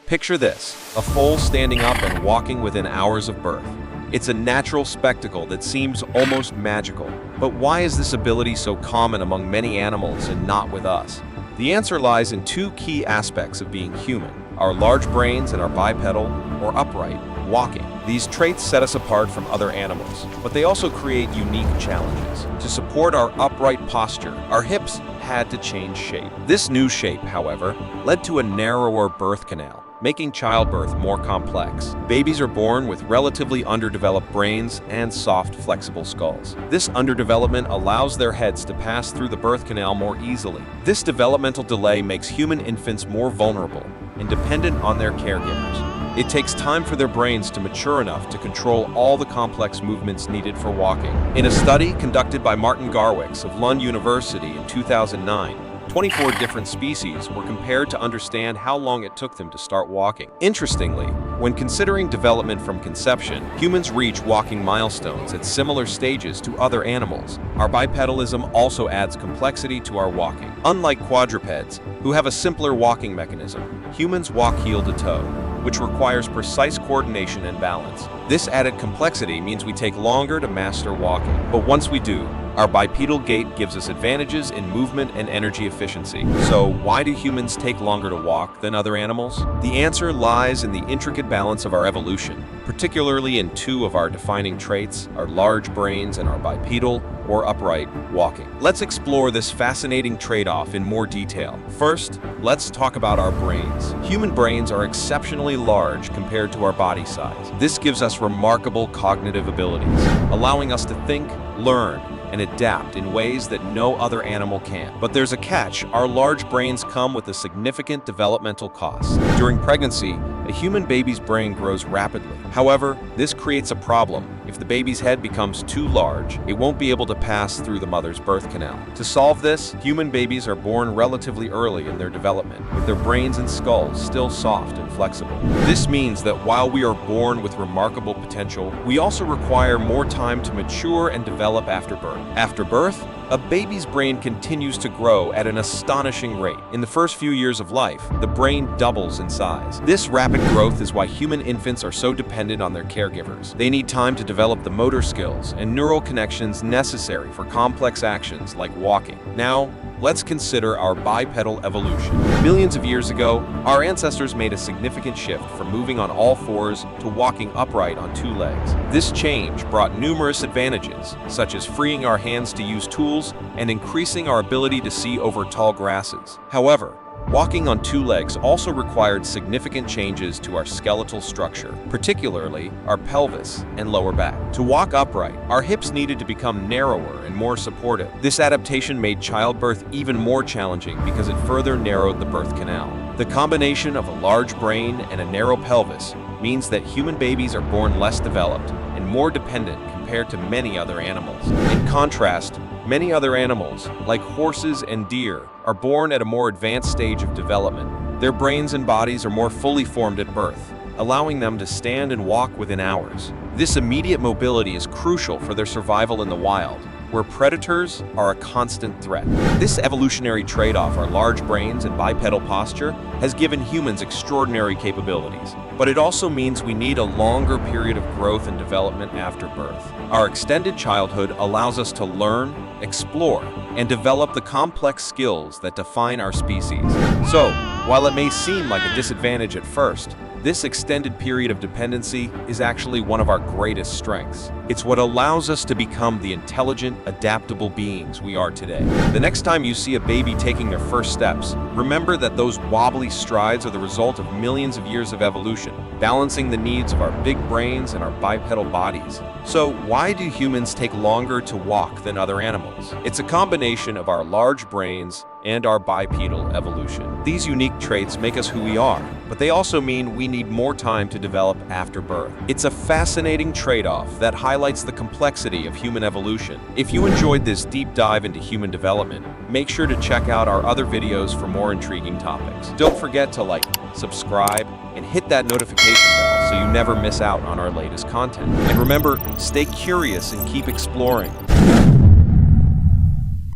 Picture this, a foal standing up and walking within hours of birth. It's a natural spectacle that seems almost magical. But why is this ability so common among many animals and not with us? The answer lies in two key aspects of being human: our large brains and our bipedal, or upright, walking. These traits set us apart from other animals, but they also create unique challenges. To support our upright posture, our hips had to change shape. This new shape, however, led to a narrower birth canal, making childbirth more complex. Babies are born with relatively underdeveloped brains and soft, flexible skulls. This underdevelopment allows their heads to pass through the birth canal more easily. This developmental delay makes human infants more vulnerable and dependent on their caregivers. It takes time for their brains to mature enough to control all the complex movements needed for walking. In a study conducted by Martin Garwicks of Lund University in 2009, 24 different species were compared to understand how long it took them to start walking. Interestingly, when considering development from conception, humans reach walking milestones at similar stages to other animals. Our bipedalism also adds complexity to our walking. Unlike quadrupeds, who have a simpler walking mechanism, humans walk heel to toe, which requires precise coordination and balance. This added complexity means we take longer to master walking. But once we do, our bipedal gait gives us advantages in movement and energy efficiency. So why do humans take longer to walk than other animals? The answer lies in the intricate balance of our evolution, particularly in two of our defining traits, our large brains and our bipedal, or upright, walking. Let's explore this fascinating trade-off in more detail. First, let's talk about our brains. Human brains are exceptionally large compared to our body size. This gives us remarkable cognitive abilities, allowing us to think, learn, and adapt in ways that no other animal can. But there's a catch. Our large brains come with a significant developmental cost. During pregnancy, a human baby's brain grows rapidly. However, this creates a problem. If the baby's head becomes too large, it won't be able to pass through the mother's birth canal. To solve this, human babies are born relatively early in their development, with their brains and skulls still soft and flexible. This means that while we are born with remarkable potential, we also require more time to mature and develop after birth. After birth, a baby's brain continues to grow at an astonishing rate. In the first few years of life, the brain doubles in size. This rapid growth is why human infants are so dependent on their caregivers. They need time to develop the motor skills and neural connections necessary for complex actions like walking. Now, let's consider our bipedal evolution. Millions of years ago, our ancestors made a significant shift from moving on all fours to walking upright on two legs. This change brought numerous advantages, such as freeing our hands to use tools and increasing our ability to see over tall grasses. However, walking on two legs also required significant changes to our skeletal structure, particularly our pelvis and lower back. To walk upright, our hips needed to become narrower and more supportive. This adaptation made childbirth even more challenging because it further narrowed the birth canal. The combination of a large brain and a narrow pelvis means that human babies are born less developed and more dependent compared to many other animals. In contrast, many other animals, like horses and deer, are born at a more advanced stage of development. Their brains and bodies are more fully formed at birth, allowing them to stand and walk within hours. This immediate mobility is crucial for their survival in the wild, where predators are a constant threat. This evolutionary trade-off, our large brains and bipedal posture, has given humans extraordinary capabilities. But it also means we need a longer period of growth and development after birth. Our extended childhood allows us to learn, explore, and develop the complex skills that define our species. So, while it may seem like a disadvantage at first, this extended period of dependency is actually one of our greatest strengths. It's what allows us to become the intelligent, adaptable beings we are today. The next time you see a baby taking their first steps, remember that those wobbly strides are the result of millions of years of evolution, balancing the needs of our big brains and our bipedal bodies. So, why do humans take longer to walk than other animals? It's a combination of our large brains and our bipedal evolution. These unique traits make us who we are, but they also mean we need more time to develop after birth. It's a fascinating trade-off that highlights the complexity of human evolution. If you enjoyed this deep dive into human development, make sure to check out our other videos for more intriguing topics. Don't forget to like, subscribe, and hit that notification bell so you never miss out on our latest content. And remember, stay curious and keep exploring.